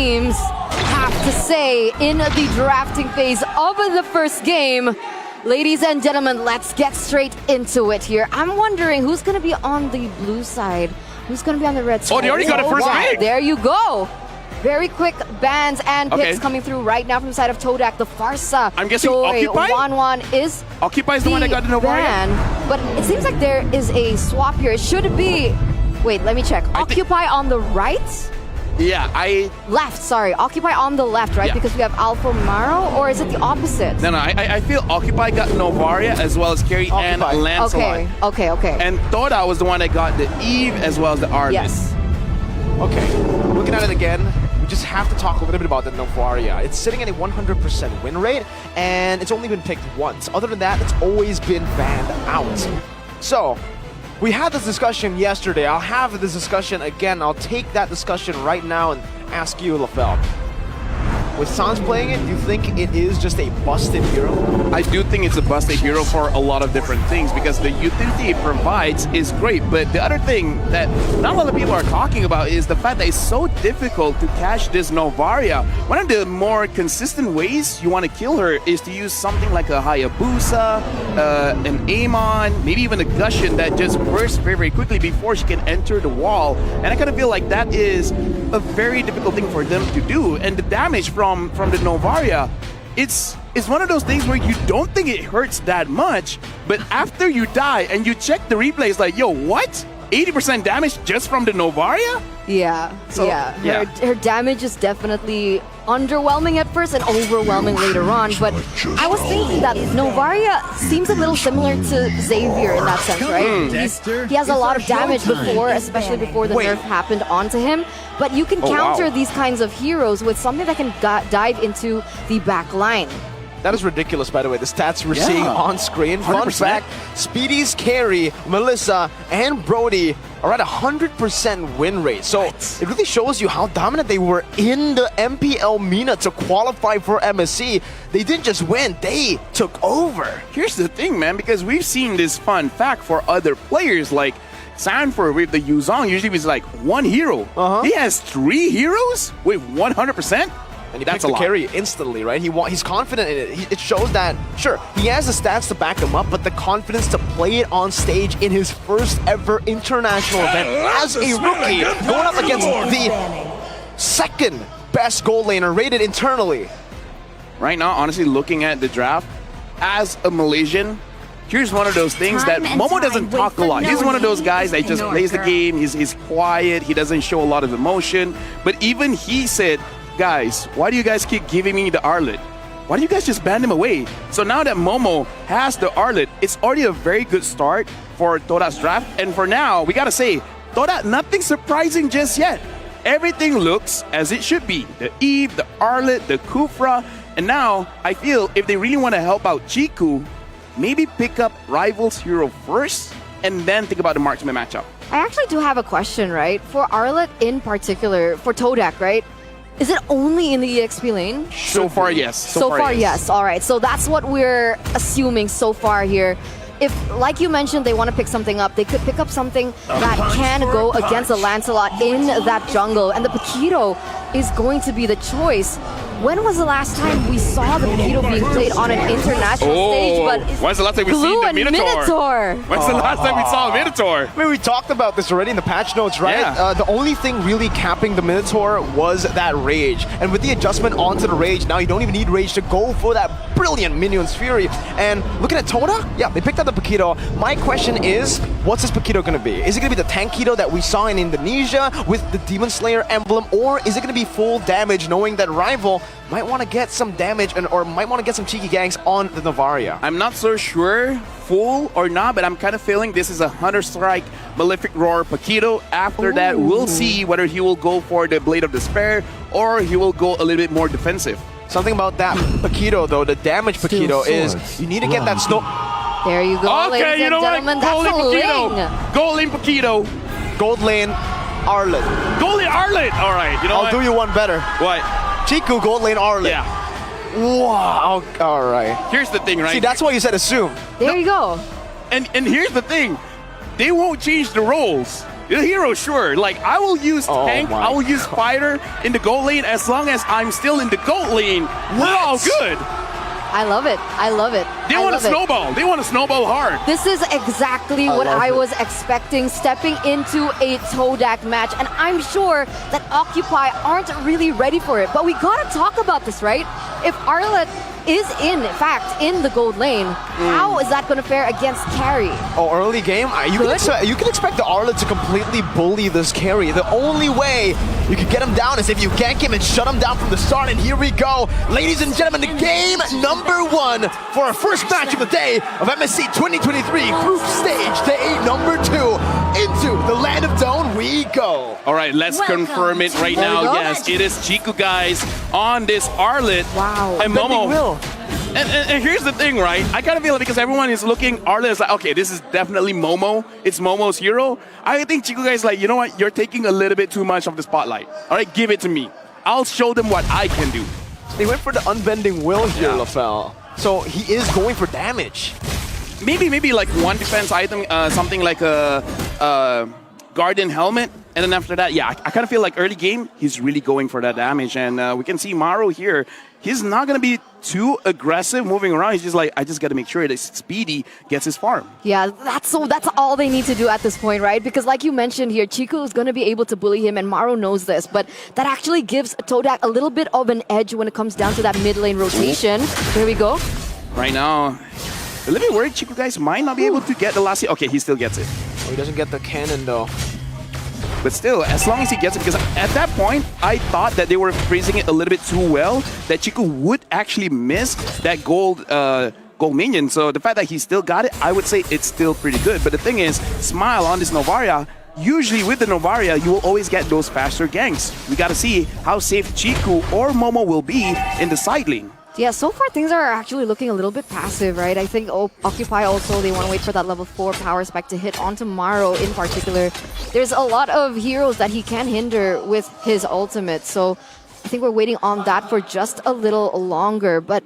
teams have to say in the drafting phase of the first game. Ladies and gentlemen, let's get straight into it here. I'm wondering who's going to be on the blue side, who's going to be on the red side. Oh, they already got a first pick. There you go. Very quick bans and picks coming through right now from the side of Todak. The Farsa. I'm guessing Joy, Occupy? Wanwan is Occupy is the one that got the Novaria? ban, but it seems like there is a swap here. It should be... Wait, let me check. Occupy on the right? Yeah, Left, sorry. Occupy on the left, right? Yeah. Because we have Alpha Maro, or is it the opposite? No, I feel Occupy got Novaria as well as Carrie and Lancelot. Okay. And Toda was the one that got the Eve as well as the Arliss. Yes. Okay, looking at it again, we just have to talk a little bit about the Novaria. It's sitting at a 100% win rate, and it's only been picked once. Other than that, it's always been banned out. So, we had this discussion yesterday. I'll have this discussion again. I'll take that discussion right now and ask you, LaFell. With Sans playing it, do you think it is just a busted hero? I do think it's a busted hero for a lot of different things because the utility it provides is great. But the other thing that not a lot of people are talking about is the fact that it's so difficult to catch this Novaria. One of the more consistent ways you want to kill her is to use something like a Hayabusa, an Amon, maybe even a Gushin that just bursts very, very quickly before she can enter the wall. And I kind of feel like that is a very difficult thing for them to do. And the damage from the Novaria, it's one of those things where you don't think it hurts that much, but after you die and you check the replay, it's like, yo, what? 80% damage just from the Novaria? Yeah, So, yeah. Her damage is definitely underwhelming at first and overwhelming later on, but I was thinking that Novaria seems a little similar to Xavier in that sense, right? He has a lot of damage before, especially before the nerf happened onto him, but you can counter these kinds of heroes with something that can dive into the back line. That is ridiculous, by the way, the stats we're seeing on screen. Fun 100%. fact, Speedy's Carrie, Melissa, and Brody are at 100% win rate. So it really shows you how dominant they were in the MPL MENA to qualify for MSC. They didn't just win, they took over. Here's the thing, man, because we've seen this fun fact for other players like Sanford with the Yuzong. Usually it's like one hero. He has 3 heroes with 100%. And he That's picked a the lot. carry instantly, right? He's confident in it. It shows that, sure, he has the stats to back him up, but the confidence to play it on stage in his first ever international event as a rookie, going up against the second best gold laner rated internally. Right now, honestly, looking at the draft, as a Malaysian, here's one of those things that Momo doesn't talk a lot. He's one of those guys that just plays the game, he's quiet, he doesn't show a lot of emotion, but even he said, guys, why do you guys keep giving me the Arlet? Why do you guys just ban him away? So now that Momo has the Arlet, it's already a very good start for Todak's draft. And for now, we gotta say, Todak, nothing surprising just yet. Everything looks as it should be. The Eve, the Arlet, the Kufra. And now, I feel if they really want to help out Chiku, maybe pick up Rival's hero first, and then think about the marksman matchup. I actually do have a question, right? For Arlet in particular, for Todak, right? Is it only in the EXP lane? So far, yes. So far, yes. All right. So that's what we're assuming so far here. If, like you mentioned, they want to pick something up, they could pick up something that can go against a Lancelot in that jungle. And the Paquito is going to be the choice. When was the last time we saw the Paquito being played on an international stage? But when's the last time we Glue seen the and Minotaur? When's the last time we saw a Minotaur? I mean, we talked about this already in the patch notes, right? Yeah. The only thing really capping the Minotaur was that Rage. And with the adjustment onto the Rage, now you don't even need Rage to go for that brilliant Minion's Fury. And looking at Toda, yeah, they picked up the Paquito. My question is, what's this Paquito going to be? Is it going to be the Tanquito that we saw in Indonesia with the Demon Slayer emblem? Or is it going to be full damage, knowing that Rival might want to get some damage or might want to get some cheeky gangs on the Novaria? I'm not so sure full or not, but I'm kind of feeling this is a Hunter Strike Malefic Roar Paquito. After that, we'll see whether he will go for the Blade of Despair or he will go a little bit more defensive. Something about that Paquito, though, the damage Paquito is you need to get that snow. There you go, ladies Okay, you and know what? gentlemen. Gold That's a lane ling. Paquito. Gold lane Paquito. Gold lane Arlet. Gold lane Arlet. All right, you know I'll what? do you one better. What? Chiku, gold lane Arlet. Yeah. Wow. All right. Here's the thing, right? See, that's why you said assume. There you go. And here's the thing. They won't change the roles. The hero, sure. Like, I will use tank, my I will use fighter in the gold lane as long as I'm still in the gold lane. We're all good. I love it. I love it. They want to snowball. They want to snowball hard. This is exactly what I was expecting stepping into a Todak match. And I'm sure that Occupy aren't really ready for it. But we gotta talk about this, right? If Arlet is in fact in the gold lane, how is that going to fare against carry? Oh, early game? You can expect the Arlet to completely bully this carry. The only way you can get him down is if you gank him and shut him down from the start. And here we go. Ladies and gentlemen, the game number 1 for our first match of the day of MSC 2023 Group Stage Day number 2. Into the land of Dawn we go. All right, let's confirm it right now. Yes, it is Chiku, guys, on this Arlet. Wow. And Momo. And here's the thing, right? I kind of feel it because everyone is looking, Arlet is like, okay, this is definitely Momo. It's Momo's hero. I think Chiku guys like, you know what? You're taking a little bit too much of the spotlight. All right, give it to me. I'll show them what I can do. They went for the unbending will here, LaFell. So he is going for damage. Maybe like one defense item, something like a Guardian Helmet. And then after that, yeah, I kind of feel like early game, he's really going for that damage. And we can see Maru here. He's not going to be too aggressive moving around. He's just like, I just got to make sure that Speedy gets his farm. Yeah, that's all they need to do at this point, right? Because like you mentioned here, Chiku is going to be able to bully him, and Maru knows this. But that actually gives Todak a little bit of an edge when it comes down to that mid lane rotation. Here we go. Right now, a little bit worried Chiku guys might not be able to get the last hit. Okay, he still gets it. Oh, he doesn't get the cannon though. But still, as long as he gets it, because at that point, I thought that they were freezing it a little bit too well, that Chiku would actually miss that gold minion. So the fact that he still got it, I would say it's still pretty good. But the thing is, Smile on this Novaria, usually with the Novaria, you will always get those faster ganks. We got to see how safe Chiku or Momo will be in the side lane. Yeah, so far things are actually looking a little bit passive, right? I think Occupy also, they want to wait for that level 4 power spec to hit onto Maru in particular. There's a lot of heroes that he can hinder with his ultimate, so I think we're waiting on that for just a little longer. But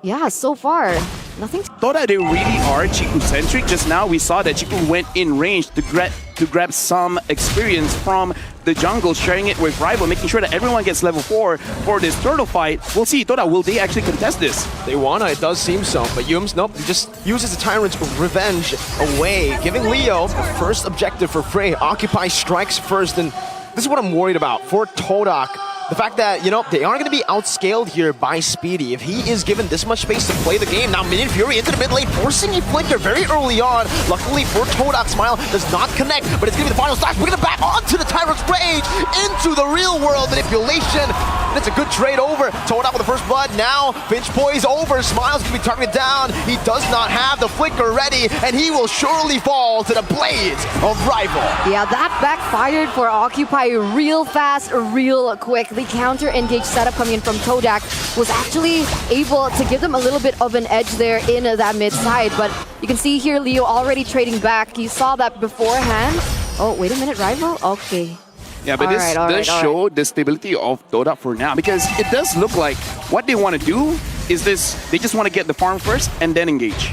yeah, so far, nothing. Thought that they really are Chiku-centric. Just now we saw that Chiku went in range to grab some experience from the jungle, sharing it with rival, making sure that everyone gets level 4 for this turtle fight. We'll see, Todak, will they actually contest this? They wanna, it does seem so, but Yums, nope, he just uses the Tyrant's revenge away, giving Leo the first objective for Frey. Occupy strikes first, and this is what I'm worried about for Todak. The fact that, you know, they aren't going to be outscaled here by Speedy. If he is given this much space to play the game, now Minion Fury into the mid lane, forcing a flicker very early on. Luckily for Todak, Smile does not connect, but it's going to be the final slash. We're going to back onto the Tyrant's Rage into the real world manipulation. And it's a good trade over. Todak with the first blood. Now, Finch poise over. Smile's going to be targeted down. He does not have the flicker ready, and he will surely fall to the blades of Rival. Yeah, that backfired for Occupy real fast, real quick. The counter engage setup coming in from Todak was actually able to give them a little bit of an edge there in that mid side. But you can see here Leo already trading back. You saw that beforehand. Oh, wait a minute, Rival? Okay. Yeah, but this does show the stability of Todak for now, because it does look like what they want to do is this, they just want to get the farm first and then engage.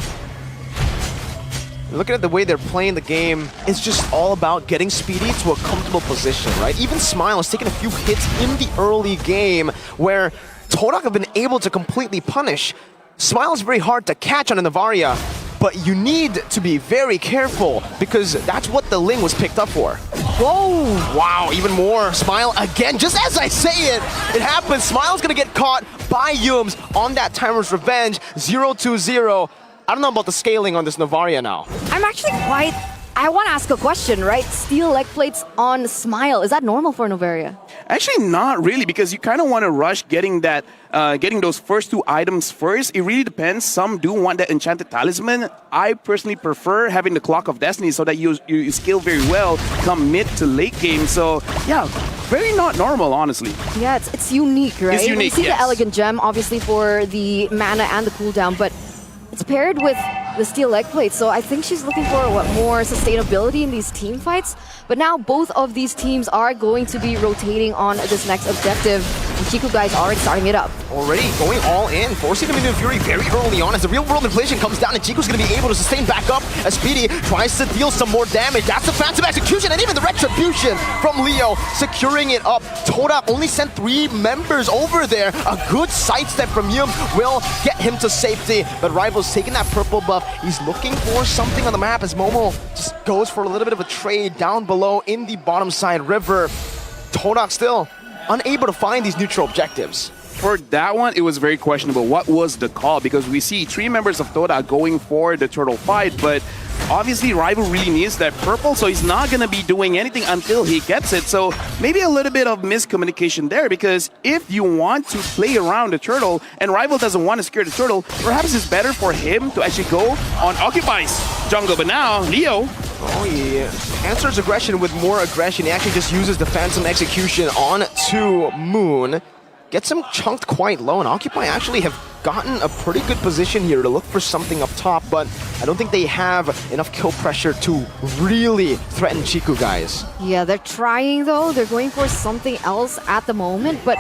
Looking at the way they're playing the game, it's just all about getting Speedy to a comfortable position, right? Even Smile has taken a few hits in the early game where Todak have been able to completely punish. Smile is very hard to catch on a Novaria, but you need to be very careful because that's what the Ling was picked up for. Whoa! Wow, even more. Smile again, just as I say it, it happens. Smile's gonna get caught by Yums on that Tyrant's Revenge, 0-2-0. I don't know about the scaling on this Novaria now. I'm actually I want to ask a question, right? Steel leg plates on Smile. Is that normal for Novaria? Actually, not really, because you kind of want to rush getting that, getting those first 2 items first. It really depends. Some do want that Enchanted Talisman. I personally prefer having the Clock of Destiny so that you scale very well come mid to late game. So, yeah, very not normal, honestly. Yeah, it's unique, right? It's unique, We see yes. the Elegant Gem, obviously, for the mana and the cooldown, but it's paired with the steel leg plate, so I think she's looking for more sustainability in these team fights. But now both of these teams are going to be rotating on this next objective. And Chiku guys already starting it up. Already going all in, forcing the Minion Fury very early on as the real world inflation comes down and Chiku's going to be able to sustain back up as Speedy tries to deal some more damage. That's the phantom execution and even the retribution from Leo securing it up. Todak only sent 3 members over there. A good sidestep from Yum will get him to safety, but Rival's taking that purple buff. He's looking for something on the map as Momo just goes for a little bit of a trade down below in the bottom side river. Todak still unable to find these neutral objectives. For that one, it was very questionable. What was the call? Because we see 3 members of Todak going for the turtle fight, but obviously Rival really needs that purple, so he's not going to be doing anything until he gets it. So maybe a little bit of miscommunication there, because if you want to play around the turtle and Rival doesn't want to scare the turtle, perhaps it's better for him to actually go on Occupy's jungle. But now, Leo... Oh, he answers aggression with more aggression. He actually just uses the Phantom Execution on to Moon. Gets him chunked quite low, and Occupy actually have gotten a pretty good position here to look for something up top, but I don't think they have enough kill pressure to really threaten Chiku, guys. Yeah, they're trying though. They're going for something else at the moment, but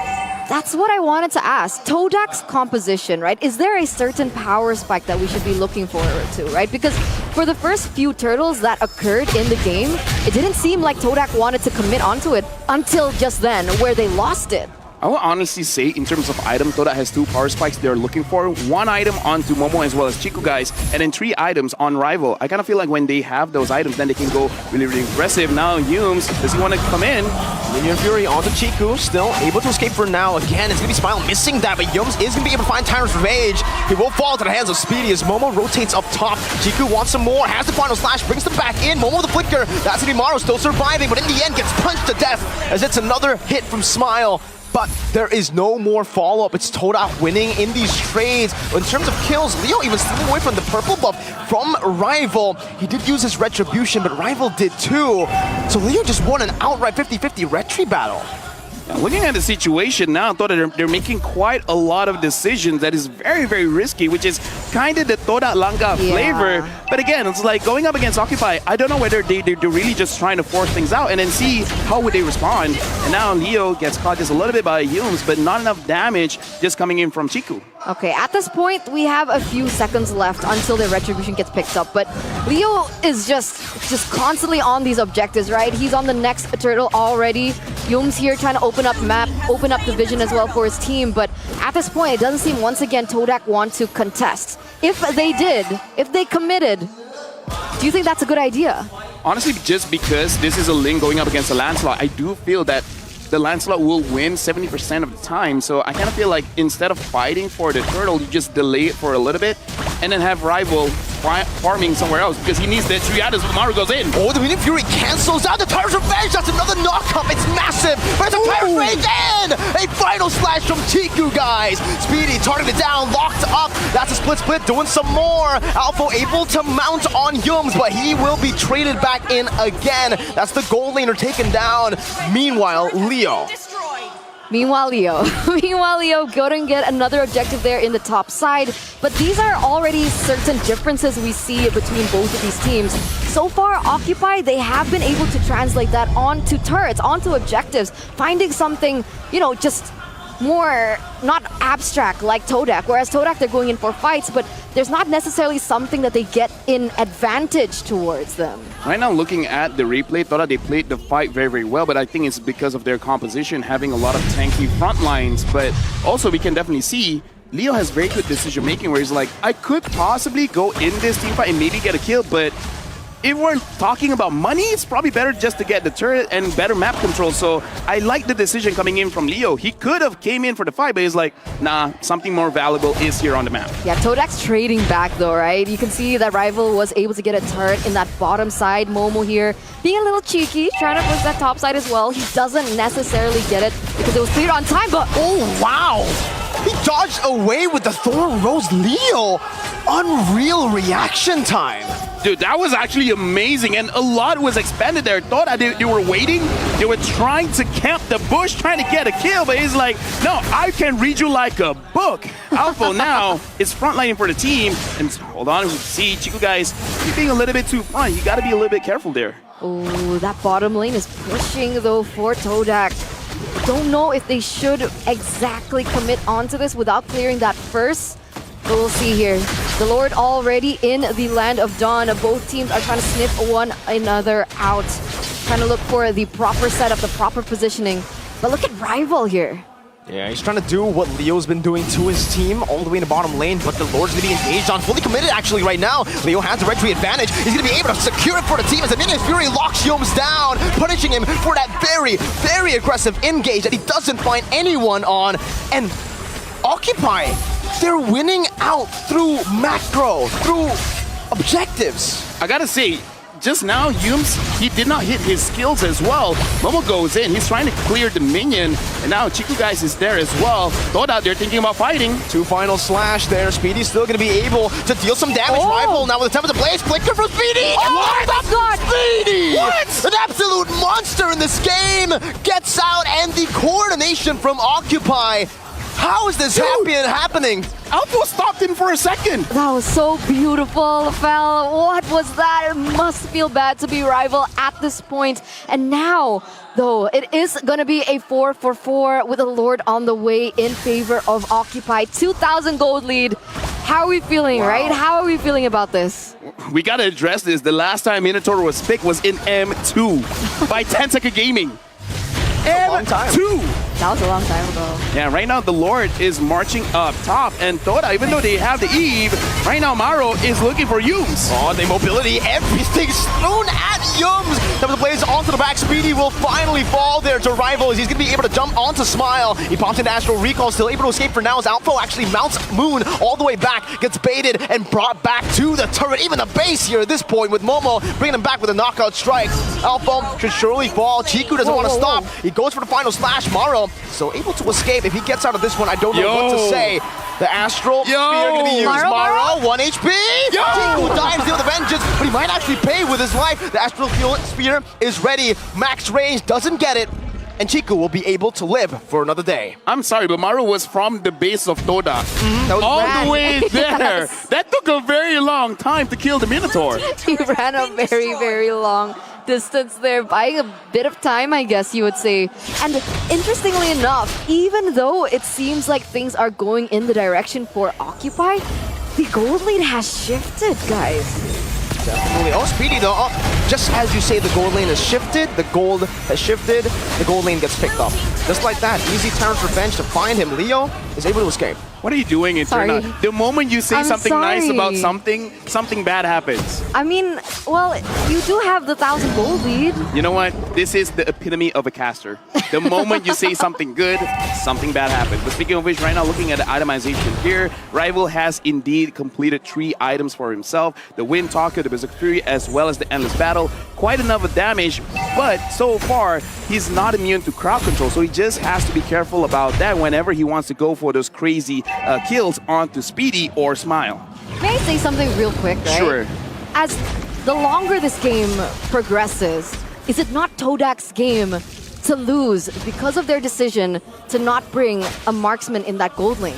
that's what I wanted to ask. Todak's composition, right? Is there a certain power spike that we should be looking forward to, right? Because for the first few turtles that occurred in the game, it didn't seem like Todak wanted to commit onto it until just then, where they lost it. I will honestly say, in terms of item, Todak has 2 power spikes they're looking for. 1 item onto Momo as well as Chiku guys, and then 3 items on Rival. I kind of feel like when they have those items, then they can go really, really aggressive. Now, Yums, does he want to come in? Minion Fury onto Chiku, still able to escape for now. Again, it's going to be Smile missing that, but Yums is going to be able to find Tyrant's Revenge. He will fall to the hands of Speedy as Momo rotates up top. Chiku wants some more, has the final slash, brings them back in. Momo the flicker, that's going to be Maru still surviving, but in the end gets punched to death as it's another hit from Smile. But there is no more follow-up. It's Todak winning in these trades. In terms of kills, Leo even stealing away from the purple buff from Rival. He did use his retribution, but Rival did too. So Leo just won an outright 50-50 retry battle. Looking at the situation now, I thought they're making quite a lot of decisions that is very, very risky, which is kind of the Todak Langka flavor. But again, it's like going up against Occupy. I don't know whether they're really just trying to force things out and then see how would they respond. And now Leo gets caught just a little bit by Yums, but not enough damage just coming in from Chiku. Okay, at this point, we have a few seconds left until the retribution gets picked up, but Leo is just constantly on these objectives, right? He's on the next turtle already. Yum's here trying to open up map, open up the vision as well for his team, but at this point, it doesn't seem once again Todak want to contest. If they did, if they committed, do you think that's a good idea? Honestly, just because this is a Ling going up against a Lancelot, I do feel that the Lancelot will win 70% of the time. So I kind of feel like instead of fighting for the turtle, you just delay it for a little bit and then have Rival farming somewhere else because he needs the 3 items when Maru goes in. Oh, the Minion Fury cancels out the Tyrant's Revenge. That's another knock-up. It's massive, but it's a Tyrant's Revenge and a final slash from Chiku, guys. Speedy targeted down, locked up. That's a split, doing some more. Alpha able to mount on Yums, but he will be traded back in again. That's the gold laner taken down. Meanwhile, Leo. Meanwhile, Leo couldn't get another objective there in the top side, but these are already certain differences we see between both of these teams. So far, Occupy, they have been able to translate that onto turrets, onto objectives, finding something, you know, just more not abstract like Todak, whereas Todak, they're going in for fights, but there's not necessarily something that they get in advantage towards them. Right now, looking at the replay, Todak, they played the fight very, very well, but I think it's because of their composition, having a lot of tanky front lines, but also we can definitely see Leo has very good decision making where he's like, I could possibly go in this team fight and maybe get a kill, but if we're talking about money, it's probably better just to get the turret and better map control. So I like the decision coming in from Leo. He could have came in for the fight, but he's like, nah, something more valuable is here on the map. Yeah, Todak's trading back though, right? You can see that Rival was able to get a turret in that bottom side. Momo here being a little cheeky, trying to push that top side as well. He doesn't necessarily get it because it was cleared on time, but oh, wow! He dodged away with the Thorn Rose Leo. Unreal reaction time. Dude, that was actually amazing, and a lot was expended there. Thought they were waiting. They were trying to camp the bush, trying to get a kill, but he's like, no, I can read you like a book. Alpha now is frontlining for the team, and hold on, we see Chiku guys, you're being a little bit too front. You got to be a little bit careful there. oh, that bottom lane is pushing though for Todak. don't know if they should exactly commit onto this without clearing that first. But we'll see here. The Lord already in the land of Dawn. Both teams are trying to sniff one another out. Trying to look for the proper setup, the proper positioning. But look at Rival here. Yeah, he's trying to do what Leo's been doing to his team all the way in the bottom lane, but the Lord's going to be engaged on, fully committed actually right now. Leo has the red tree advantage. He's going to be able to secure it for the team as the Minions Fury locks Yums down, punishing him for that very, very aggressive engage that he doesn't find anyone on. And Occupy, they're winning out through macro, through objectives. I gotta say, just now, Yums, he did not hit his skills as well. Momo goes in, he's trying to clear the minion, and now Chiku guys is there as well. Todak, they're thinking about fighting. 2 final slash there. Speedy's still going to be able to deal some damage. Oh. Rival now with the Temple to Blaze. Flicker from Speedy! Oh my god! Speedy! What? An absolute monster in this game! Gets out, and the coordination from Occupy. How is this happening? Alpha stopped him for a second. That was so beautiful, Fel. What was that? It must feel bad to be Rival at this point. And now, though, it is going to be a 4-for-4 with a Lord on the way in favor of Occupy. 2,000 gold lead. How are we feeling, right? How are we feeling about this? We gotta address this. The last time Minotaur was picked was in M2 by 10 Second Gaming. A long time. M2! That was a long time ago. Yeah, right now the Lord is marching up top, and Todak, even though they have the Eve, right now Maro is looking for Yums. On the mobility, everything's thrown at Yums. Double the Blaze onto the back. Speedy will finally fall there to Rival as he's going to be able to jump onto Smile. He pops into Astral Recall, still able to escape for now as Alpha actually mounts Moon all the way back, gets baited and brought back to the turret, even the base here at this point with Momo bringing him back with a knockout strike. Alpha should surely fall. Chiku doesn't want to stop. He goes for the final slash. Maro so able to escape. If he gets out of this one, I don't know what to say. The Astral Spear going to be used. Maro, 1 HP. Chiku dives deal with the vengeance, but he might actually pay with his life. The Astral Spear is ready. Max range, doesn't get it. And Chiku will be able to live for another day. I'm sorry, but Maro was from the base of Todak. That was All the way there. Yes. That took a very long time to kill the Minotaur. He ran a very, very long distance there, buying a bit of time, I guess you would say. And interestingly enough, even though it seems like things are going in the direction for Occupy, the gold lead has shifted, guys. Definitely. Oh, Speedy though. Oh, just as you say, the gold lane has shifted, the gold has shifted, the gold lane gets picked up. Just like that, easy Tyrant's Revenge to find him. Leo is able to escape. What are you doing, Eterna? Sorry. The moment you say I'm something nice sorry. about something bad happens. I mean, well, you do have the 1,000 gold lead. You know what? This is the epitome of a caster. The moment you say something good, something bad happens. But speaking of which, right now looking at the itemization here, Rival has indeed completed 3 items for himself. The Wind Talker, the Berserk Fury, as well as the Endless Battle. Quite enough of damage, but so far, he's not immune to crowd control, so he just has to be careful about that whenever he wants to go for those crazy kills onto Speedy or Smile. May I say something real quick, right? Sure. As the longer this game progresses, is it not Todak's game to lose because of their decision to not bring a marksman in that gold lane?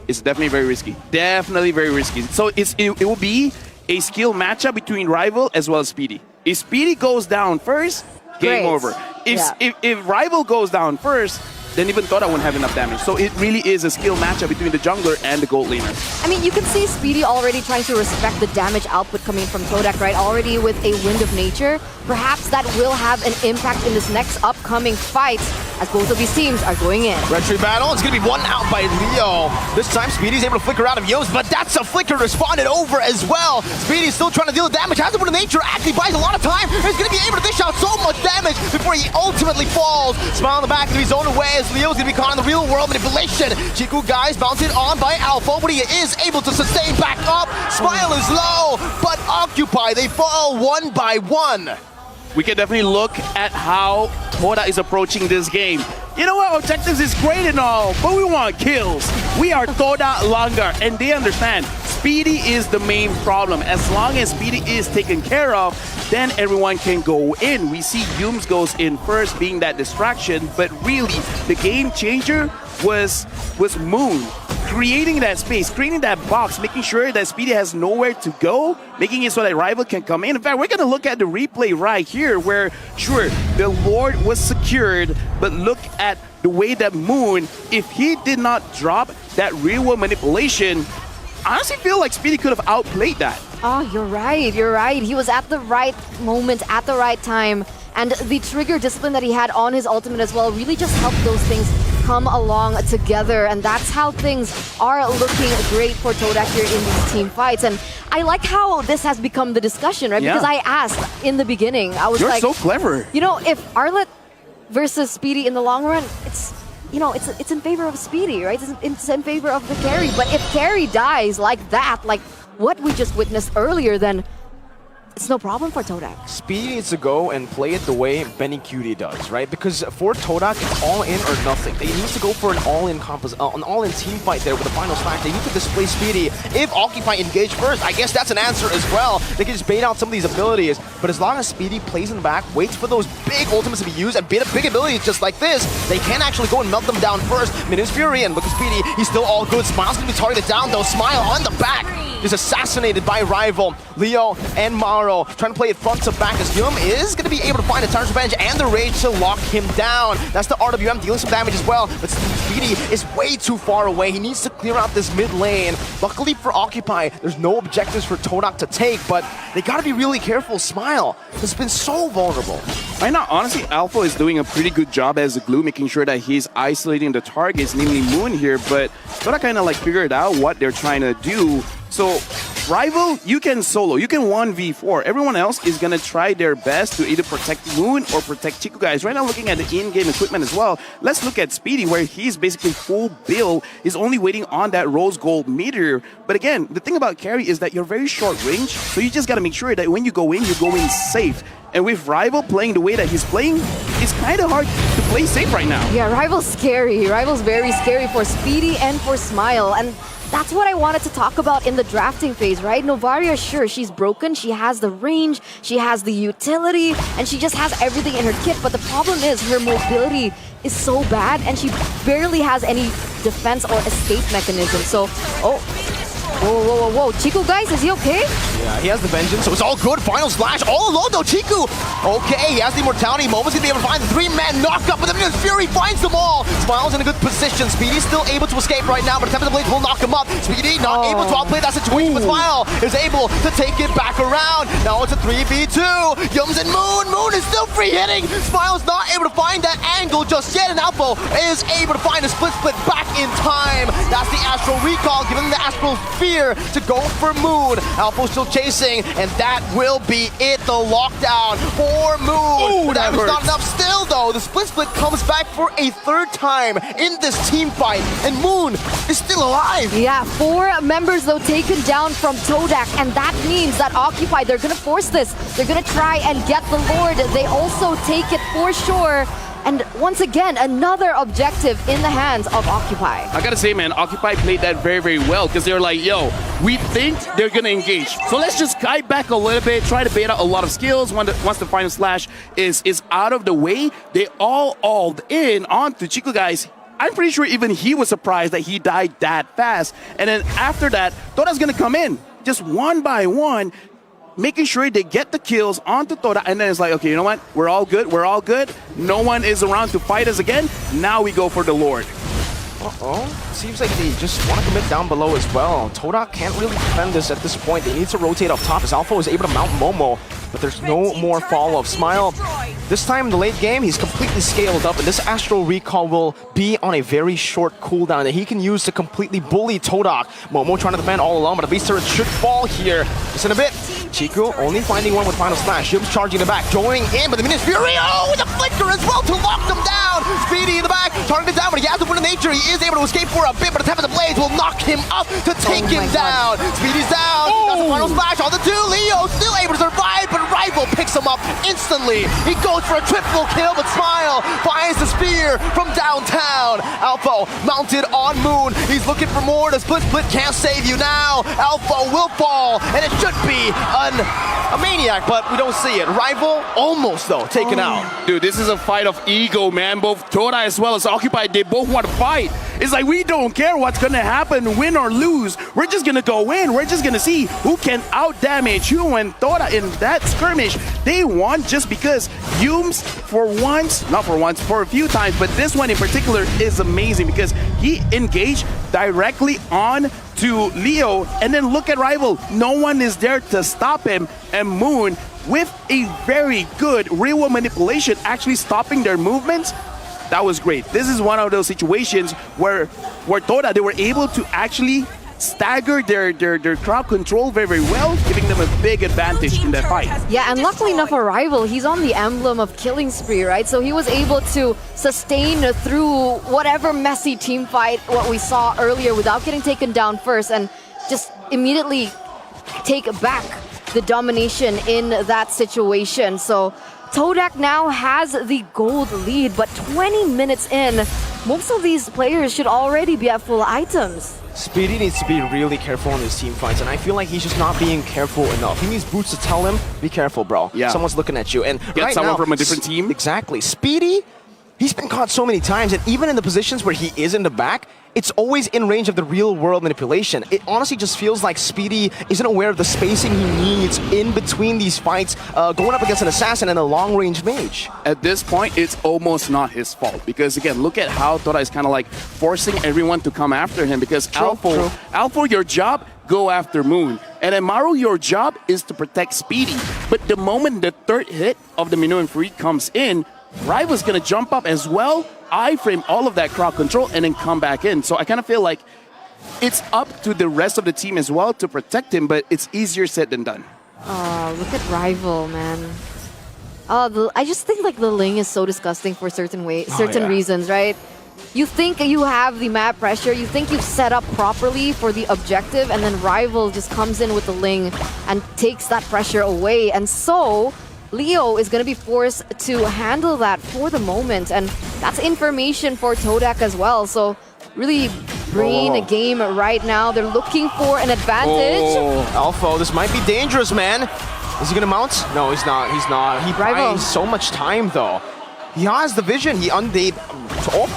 It's definitely very risky. Definitely very risky. So it will be a skill matchup between Rival as well as Speedy. If Speedy goes down first, game Great. over. If Rival goes down first, then even Todak won't have enough damage. So it really is a skill matchup between the jungler and the gold laner. I mean, you can see Speedy already trying to respect the damage output coming from Todak, right? Already with a Wind of Nature. Perhaps that will have an impact in this next upcoming fight as both of these teams are going in. Red Tree battle, it's going to be one out by Leo. This time Speedy's able to flicker out of Yos, but that's a flicker responded over as well. Speedy's still trying to deal with damage, has a Wind of Nature, actually buys a lot of time. He's going to be able to dish out so much damage before he ultimately falls. Smile on the back of his own away as Leo's going to be caught in the real world manipulation. Chiku guys bounced it on by Alpha, but he is able to sustain back up. Smile is low, but Occupy, they fall 1 by 1. We can definitely look at how Todak is approaching this game. You know what? Objectives is great and all, but we want kills. We are Todak Langar, and they understand Speedy is the main problem. As long as Speedy is taken care of, then everyone can go in. We see Yums goes in first, being that distraction, but really, the game changer was Moon. Creating that space, creating that box, making sure that Speedy has nowhere to go, making it so that Rival can come in. In fact, we're going to look at the replay right here where, sure, the Lord was secured, but look at the way that Moon, if he did not drop that real world manipulation, I honestly feel like Speedy could have outplayed that. Oh, you're right. You're right. He was at the right moment, at the right time. And the trigger discipline that he had on his ultimate as well really just helped those things come along together. And that's how things are looking great for Todak here in these team fights. And I like how this has become the discussion, right? Yeah. Because I asked in the beginning, I was You're like, so clever. you know, if Arlet versus Speedy in the long run, it's, you know, it's in favor of Speedy, right? It's in favor of the carry. But if carry dies like that, like what we just witnessed earlier, then it's no problem for Todak. Speedy needs to go and play it the way Benny Cutie does, right? Because for Todak, it's all in or nothing. They need to go for an all-in team fight there with the final slash. They need to display Speedy. If Occupy engage first, I guess that's an answer as well. They can just bait out some of these abilities. But as long as Speedy plays in the back, waits for those big ultimates to be used, and bait up big abilities just like this, they can actually go and melt them down first. Minions Fury, and look at Speedy, he's still all good. Smile's gonna be targeted down though. Smile on the back is assassinated by rival. Leo and Maro trying to play it front to back as Yum is going to be able to find a Tyrant's Revenge and the Rage to lock him down. That's the RWM dealing some damage as well, but Speedy is way too far away. He needs to clear out this mid lane. Luckily for Occupy, there's no objectives for Todak to take, but they got to be really careful. Smile has been so vulnerable. Right now, honestly, Alpha is doing a pretty good job as a glue, making sure that he's isolating the targets, namely Moon here, but Todak kind of like figured out what they're trying to do. So, Rival, you can solo, you can 1v4. Everyone else is going to try their best to either protect Moon or protect Chico guys. Right now, looking at the in-game equipment as well, let's look at Speedy, where he's basically full build, is only waiting on that rose gold meteor. But again, the thing about carry is that you're very short range, so you just got to make sure that when you go in safe. And with Rival playing the way that he's playing, it's kind of hard to play safe right now. Yeah, Rival's scary. Rival's very scary for Speedy and for Smile. And that's what I wanted to talk about in the drafting phase, right? Novaria, sure, she's broken. She has the range, she has the utility, and she just has everything in her kit. But the problem is her mobility is so bad, and she barely has any defense or escape mechanism. So, whoa. Chico, guys, is he okay? Yeah, he has the Vengeance, so it's all good. Final Slash all alone, though. Chico, okay, he has the Immortality. Momo's gonna be able to find the 3-man knockup, but the Minions Fury finds them all. Smile's in a good position. Speedy's still able to escape right now, but Tempest Blades will knock him up. Speedy not able to outplay that situation, but Smile is able to take it back around. Now it's a 3v2. Yums and Moon. Moon is still free hitting. Smile's not able to find that angle just yet, and Alpha is able to find a split back in time. That's the Astral Recall, giving the Astral Fear to go for Moon. Alpha's still chasing, and that will be it. The lockdown for Moon. Ooh, that was not enough. Still, though, the split comes back for a third time in this team fight, and Moon is still alive. Yeah, 4 members, though, taken down from Todak, and that means that Occupy, they're gonna force this. They're gonna try and get the Lord. They also take it for sure. And once again, another objective in the hands of Occupy. I gotta say, man, Occupy played that very, very well, because they're like, yo, we think they're gonna engage. So let's just kite back a little bit, try to bait out a lot of skills. Once the final slash is out of the way, they all in onto Chico guys. I'm pretty sure even he was surprised that he died that fast. And then after that, Todak's gonna come in, just one by one, making sure they get the kills onto Todak, and then it's like, okay, you know what? We're all good. No one is around to fight us again. Now we go for the Lord. Seems like they just want to commit down below as well. Todak can't really defend this at this point. They need to rotate up top as Alpha was able to mount Momo, but there's no more follow-up. Smile, this time in the late game, he's completely scaled up, and this Astral Recall will be on a very short cooldown that he can use to completely bully Todak. Momo trying to defend all along, but the Beast Turret should fall here. Just in a bit. Chico only finding one with Final Slash. Shim's charging the back, joining in, but the Minions Fury, with a flicker as well to lock them down. Speedy in the back, targeted down, but he has the Wind of Nature. He is able to escape for a bit, but the Tempest Blades will knock him up to take him down. Speedy's down. That's the Final Slash on the 2. Leo still able to survive, but Rival picks him up instantly. He goes for a triple kill, but Smile finds the spear from downtown. Alpha mounted on Moon. He's looking for more. The split can't save you now. Alpha will fall, and it should be a maniac, but we don't see it. Rival almost, though, taken out. Dude, this is a fight of ego, man. Both Todak as well as Occupy, they both want to fight. It's like, we don't care what's going to happen, win or lose. We're just going to go in. We're just going to see who can out-damage who. And Todak in that skirmish, they won just because Humes, for a few times, but this one in particular is amazing because he engaged directly on to Leo, and then look at Rival. No one is there to stop him, and Moon, with a very good real-world manipulation, actually stopping their movements. That was great. This is one of those situations where Todak, they were able to actually stagger their crowd control very well, giving them a big advantage in that fight. Yeah, and luckily enough for Rival, he's on the emblem of killing spree, right? So he was able to sustain through whatever messy team fight, what we saw earlier, without getting taken down first, and just immediately take back the domination in that situation. So Todak now has the gold lead, but 20 minutes in, most of these players should already be at full items. Speedy needs to be really careful in his team fights, and I feel like he's just not being careful enough. He needs Boots to tell him, be careful, bro. Yeah. Someone's looking at you. And get right someone now, from a different team. Exactly. Speedy, he's been caught so many times, and even in the positions where he is in the back, it's always in range of the real-world manipulation. It honestly just feels like Speedy isn't aware of the spacing he needs in between these fights, going up against an assassin and a long-range mage. At this point, it's almost not his fault because, again, look at how Todak is kind of like forcing everyone to come after him because Alpha, your job, go after Moon. And then Maru, your job is to protect Speedy. But the moment the third hit of the Minuan Free comes in, Rival's going to jump up as well, iframe all of that crowd control, and then come back in. So I kind of feel like it's up to the rest of the team as well to protect him, but it's easier said than done. Oh, look at Rival, man. I just think like the Ling is so disgusting for certain reasons, right? You think you have the map pressure, you think you've set up properly for the objective, and then Rival just comes in with the Ling and takes that pressure away. And so Leo is going to be forced to handle that for the moment, and that's information for Todak as well. So really bringing a game right now. They're looking for an advantage. Alpha, this might be dangerous, man. Is he going to mount? No, he's not. He's not. He buys so much time, though. He has the vision.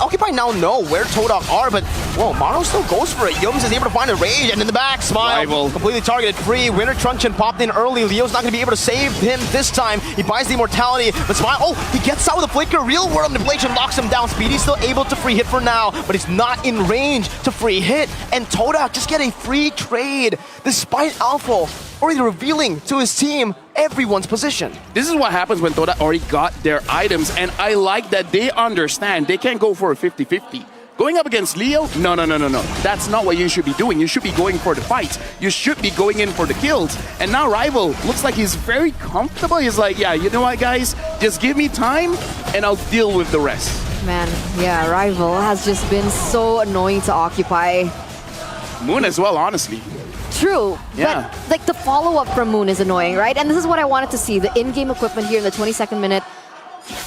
Occupy now know where Todak are, but whoa, Maru still goes for it. Yums is able to find a rage, and in the back, Smile Rival completely targeted free. Winter Truncheon popped in early. Leo's not going to be able to save him this time. He buys the immortality, but Smile, he gets out with a flicker. Real world manipulation locks him down. Speedy's still able to free hit for now, but he's not in range to free hit. And Todak just get a free trade, despite Alpha already revealing to his team everyone's position. This is what happens when Todak already got their items, and I like that they understand they can't go for a 50-50. Going up against Leo? No. That's not what you should be doing. You should be going for the fights. You should be going in for the kills. And now Rival looks like he's very comfortable. He's like, yeah, you know what, guys? Just give me time, and I'll deal with the rest. Man, yeah, Rival has just been so annoying to Occupy. Moon as well, honestly. True, yeah. But like the follow-up from Moon is annoying, right? And this is what I wanted to see, the in-game equipment here in the 22nd minute.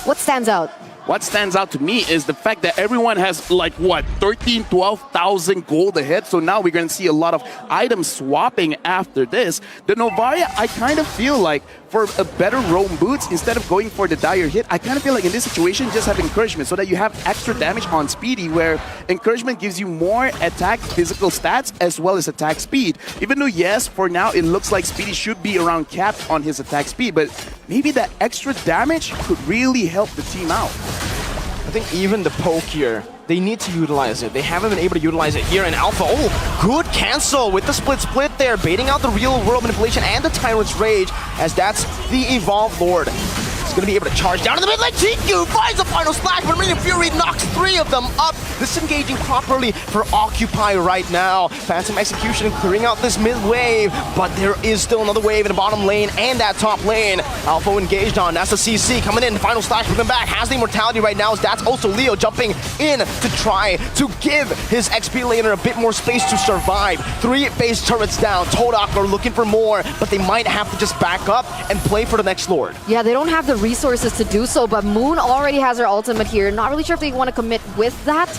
What stands out? What stands out to me is the fact that everyone has like, what, 13, 12,000 gold ahead. So now we're going to see a lot of item swapping after this. The Novaria, I kind of feel like for a better roam boots, instead of going for the dire hit, I kind of feel like in this situation, just have encouragement so that you have extra damage on Speedy, where encouragement gives you more attack physical stats as well as attack speed. Even though, yes, for now, it looks like Speedy should be around capped on his attack speed, but maybe that extra damage could really help the team out. I think even the poke here, they need to utilize it. They haven't been able to utilize it here in Alpha. Oh, good cancel with the split there, baiting out the real world manipulation and the Tyrant's Rage, as that's the Evolved Lord. He's going to be able to charge down in the mid lane. TQ finds the final slash, but Minion Fury knocks 3 of them up. Disengaging properly for Occupy right now. Phantom Execution clearing out this mid wave, but there is still another wave in the bottom lane and that top lane. Alpha engaged on. That's the CC coming in. Final slash moving back. Has the immortality right now. That's also Leo jumping in to try to give his XP laner a bit more space to survive. 3 base turrets down. Todak are looking for more, but they might have to just back up and play for the next Lord. Yeah, they don't have the resources to do so, but Moon already has her ultimate here. Not really sure if they want to commit with that.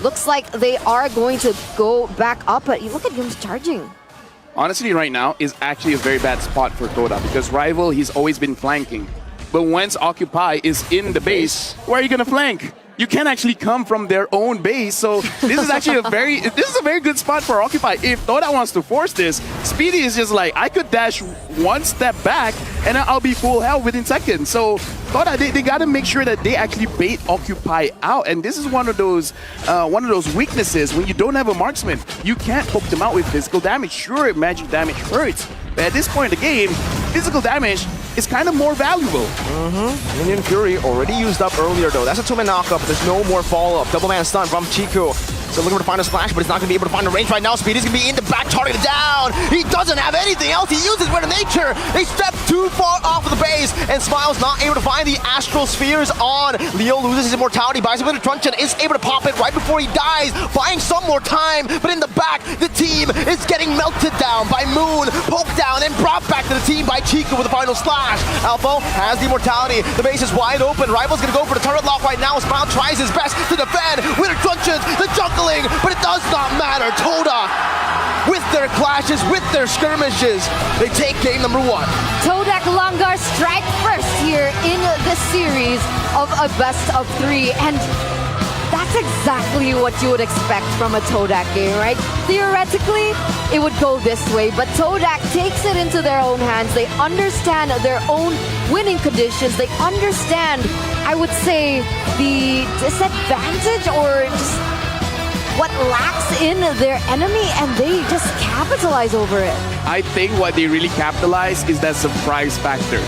Looks like they are going to go back up, but you look at him charging. Honestly, right now is actually a very bad spot for Todak because Rival, he's always been flanking. But once Occupy is in the base, where are you going to flank? you can't actually come from their own base. So this is actually a very good spot for Occupy. If Todak wants to force this, Speedy is just like, I could dash one step back and I'll be full health within seconds. So Todak, they got to make sure that they actually bait Occupy out. And this is one of those weaknesses when you don't have a marksman. You can't poke them out with physical damage. Sure, magic damage hurts, but at this point in the game, physical damage is kind of more valuable. Minion Fury already used up earlier though. That's a 2-man knockup. There's no more follow-up. Double man stun from Chico. So looking to find a splash, but he's not going to be able to find a range right now. Speedy's going to be in the back, targeted down. He doesn't have anything else. He uses Word of Nature. They step too far off of the base, and Smile's not able to find the Astral Spheres on. Leo loses his immortality, buys a bit of Truncheon, is able to pop it right before he dies, buying some more time, but in the back, the team is getting melted down by Moon, poked down, and brought back to the team by Chico with a final slash. Alpha has the immortality. The base is wide open. Rival's going to go for the turret lock right now. Smile tries his best to defend with a Truncheon, the juggling, but it does not matter. Todak, with their clashes, with their skirmishes, they take game number 1. Todak Langar strike first here in the series of a best of 3, and that's exactly what you would expect from a Todak game, right? Theoretically, it would go this way, but Todak takes it into their own hands. They understand their own winning conditions. They understand, I would say, the disadvantage or just what lacks in their enemy, and they just capitalize over it. I think what they really capitalize is that surprise factor.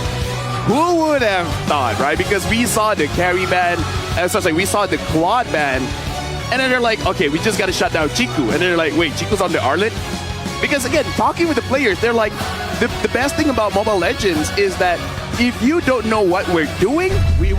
Who would have thought, right? Because we saw the carry ban, we saw the Claude ban, and then they're like, okay, we just got to shut down Chiku. And they're like, wait, Chiku's on the Arlet? Because again, talking with the players, they're like, the best thing about Mobile Legends is that if you don't know what we're doing, we